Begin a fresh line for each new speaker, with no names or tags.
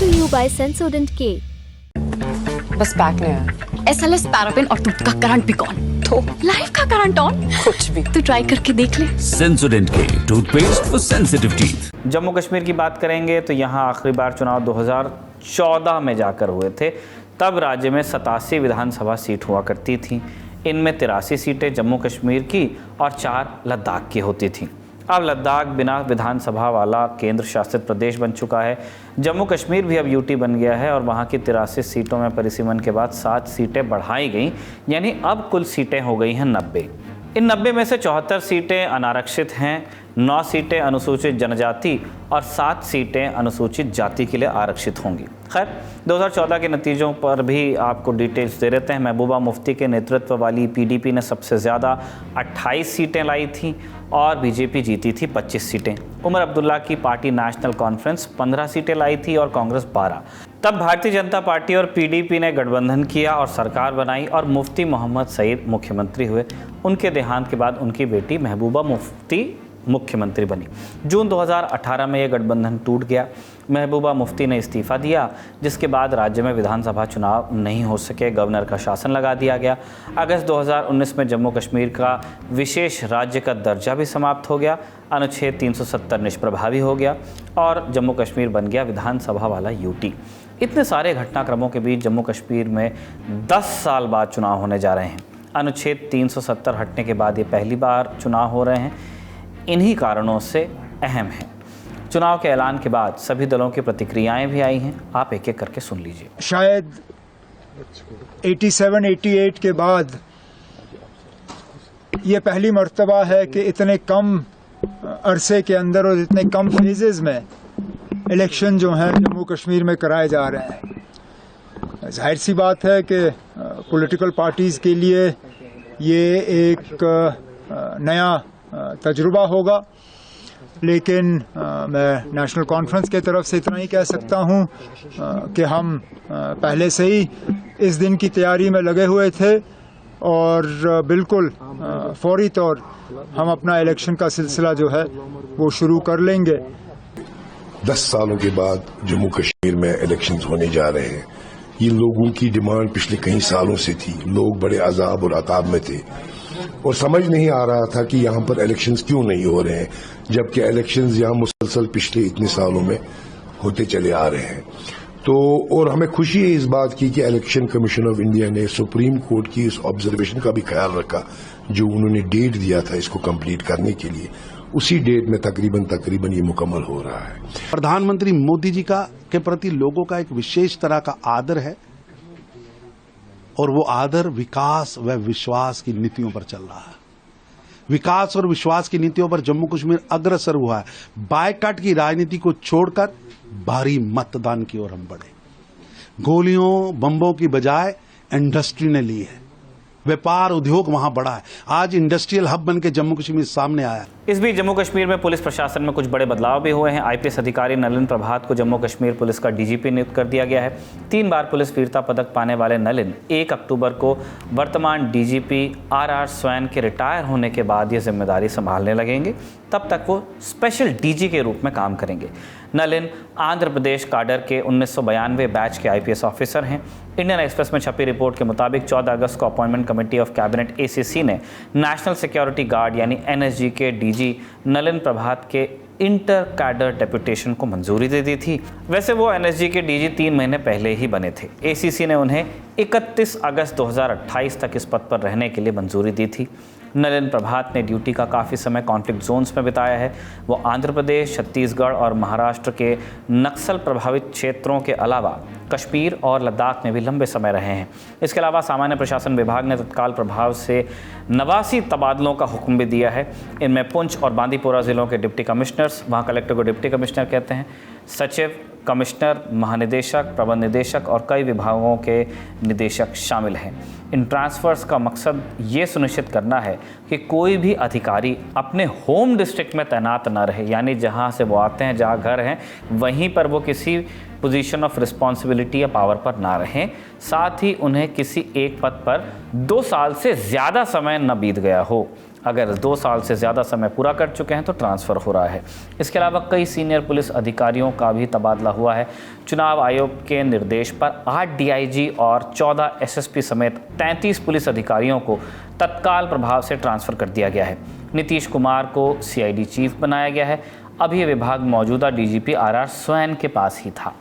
to you by Sensodent K.
बस pack नहीं है। SLS पैराफिन और दूध का करंट भी कौन? तो लाइफ का करंट ऑन? कुछ भी। तो ट्राई करके देख ले।
Sensodent K toothpaste for sensitive teeth.
Jammu Kashmir की बात करेंगे तो यहाँ आखिरी बार चुनाव 2014 में जाकर हुए थे। तब राज्य में 87 विधानसभा सीट हुआ करती थी। इनमें 83 सीटें जम्मू कश्मीर की और 4 लद्दाख की होती थीं। अब लद्दाख बिना विधानसभा वाला केंद्र शासित प्रदेश बन चुका है। जम्मू कश्मीर भी अब यूटी बन गया है और वहाँ की 83 सीटों में परिसीमन के बाद 7 सीटें बढ़ाई गई, यानी अब कुल सीटें हो गई हैं 90। इन 90 में से 74 सीटें अनारक्षित हैं, 9 सीटें अनुसूचित जनजाति और 7 सीटें अनुसूचित जाति के लिए आरक्षित होंगी। खैर, 2014 के नतीजों पर भी आपको डिटेल्स दे देते हैं। महबूबा मुफ्ती के नेतृत्व वाली पीडीपी ने सबसे ज़्यादा 28 सीटें लाई थीं और बीजेपी जीती थी 25 सीटें। उमर अब्दुल्ला की पार्टी नेशनल कॉन्फ्रेंस 15 सीटें लाई थी और कांग्रेस 12। तब भारतीय जनता पार्टी और पीडीपी ने गठबंधन किया और सरकार बनाई और मुफ्ती मोहम्मद सईद मुख्यमंत्री हुए। उनके देहांत के बाद उनकी बेटी महबूबा मुफ्ती मुख्यमंत्री बनी। जून 2018 में यह गठबंधन टूट गया। महबूबा मुफ्ती ने इस्तीफ़ा दिया, जिसके बाद राज्य में विधानसभा चुनाव नहीं हो सके। गवर्नर का शासन लगा दिया गया। अगस्त 2019 में जम्मू कश्मीर का विशेष राज्य का दर्जा भी समाप्त हो गया। अनुच्छेद 370 निष्प्रभावी हो गया और जम्मू कश्मीर बन गया विधानसभा वाला यूटी। इतने सारे घटनाक्रमों के बीच जम्मू कश्मीर में 10 साल बाद चुनाव होने जा रहे हैं। अनुच्छेद 370 हटने के बाद ये पहली बार चुनाव हो रहे हैं। इन्हीं कारणों से अहम है। चुनाव के ऐलान के बाद सभी दलों की प्रतिक्रियाएं भी आई हैं। आप एक एक करके सुन लीजिए।
शायद 87-88 के बाद ये पहली मर्तबा है कि इतने कम अरसे के अंदर और इतने कम फेजेस में इलेक्शन जो हैं जम्मू कश्मीर में कराए जा रहे हैं। जाहिर सी बात है कि पॉलिटिकल पार्टीज़ के लिए ये एक नया तजुर्बा होगा, लेकिन मैं नेशनल कॉन्फ्रेंस के तरफ से इतना ही कह सकता हूं कि हम पहले से ही इस दिन की तैयारी में लगे हुए थे और बिल्कुल फौरी तौर हम अपना इलेक्शन का सिलसिला जो है वो शुरू कर लेंगे।
10 सालों के बाद जम्मू कश्मीर में इलेक्शंस होने जा रहे हैं। ये लोगों की डिमांड पिछले कई सालों से थी। लोग बड़े अजाब और अताब में थे और समझ नहीं आ रहा था कि यहाँ पर इलेक्शंस क्यों नहीं हो रहे हैं, जबकि इलेक्शंस यहाँ मुसलसल पिछले इतने सालों में होते चले आ रहे हैं। तो और हमें खुशी है इस बात की कि इलेक्शन कमीशन ऑफ इंडिया ने सुप्रीम कोर्ट की इस ऑब्जर्वेशन का भी ख्याल रखा, जो उन्होंने डेट दिया था इसको कंप्लीट करने के लिए, उसी डेट में तकरीबन ये मुकम्मल हो रहा है।
प्रधानमंत्री मोदी जी के प्रति लोगों का एक विशेष तरह का आदर है और वो आदर विकास व विश्वास की नीतियों पर चल रहा है। विकास और विश्वास की नीतियों पर जम्मू कश्मीर अग्रसर हुआ है। बायकॉट की राजनीति को छोड़कर भारी मतदान की ओर हम बढ़े। गोलियों बम्बों की बजाय इंडस्ट्री ने ली है। व्यापार उद्योग वहां बढ़ा है। आज इंडस्ट्रियल हब बनकर जम्मू कश्मीर सामने आया।
इस बीच जम्मू कश्मीर में पुलिस प्रशासन में कुछ बड़े बदलाव भी हुए हैं। आईपीएस अधिकारी नलिन प्रभात को जम्मू कश्मीर पुलिस का डीजीपी नियुक्त कर दिया गया है। 3 बार पुलिस वीरता पदक पाने वाले नलिन 1 अक्टूबर को वर्तमान डीजीपी आरआर स्वैन के रिटायर होने के बाद ये जिम्मेदारी संभालने लगेंगे। तब तक वो स्पेशल डीजी के रूप में काम करेंगे। नलिन आंध्र प्रदेश काडर के 1992 बैच के आईपीएस ऑफिसर हैं। इंडियन एक्सप्रेस में छपी रिपोर्ट के मुताबिक 14 अगस्त को appointment committee of cabinet ACC ने नेशनल सिक्योरिटी गार्ड यानी एनएसजी के डीजी नलिन प्रभात के इंटर कैडर डेपुटेशन को मंजूरी दे दी थी। वैसे वो एनएसजी के डीजी 3 महीने पहले ही बने थे। एसीसी ने उन्हें 31 अगस्त 2028 तक इस पद पर रहने के लिए मंजूरी दी थी। नलिन प्रभात ने ड्यूटी का काफ़ी समय कॉन्फ्लिक्ट जोन्स में बिताया है। वो आंध्र प्रदेश, छत्तीसगढ़ और महाराष्ट्र के नक्सल प्रभावित क्षेत्रों के अलावा कश्मीर और लद्दाख में भी लंबे समय रहे हैं। इसके अलावा सामान्य प्रशासन विभाग ने तत्काल प्रभाव से 89 तबादलों का हुक्म भी दिया है। इनमें पुंछ और बांदीपोरा जिलों के डिप्टी कमिश्नर्स, वहाँ कलेक्टर को डिप्टी कमिश्नर कहते हैं, सचिव, कमिश्नर, महानिदेशक, प्रबंध निदेशक और कई विभागों के निदेशक शामिल हैं। इन ट्रांसफ़र्स का मकसद ये सुनिश्चित करना है कि कोई भी अधिकारी अपने होम डिस्ट्रिक्ट में तैनात न रहे, यानी जहाँ से वो आते हैं, जहाँ घर हैं, वहीं पर वो किसी पोजीशन ऑफ रिस्पॉन्सिबिलिटी या पावर पर ना रहें, साथ ही उन्हें किसी एक पद पर 2 साल से ज़्यादा समय न बीत गया हो। अगर 2 साल से ज़्यादा समय पूरा कर चुके हैं तो ट्रांसफ़र हो रहा है। इसके अलावा कई सीनियर पुलिस अधिकारियों का भी तबादला हुआ है। चुनाव आयोग के निर्देश पर 8 डीआईजी और 14 एसएसपी समेत 33 पुलिस अधिकारियों को तत्काल प्रभाव से ट्रांसफ़र कर दिया गया है। नीतीश कुमार को सीआईडी चीफ बनाया गया है। अब ये विभाग मौजूदा डीजीपी आरआर स्वैन के पास ही था।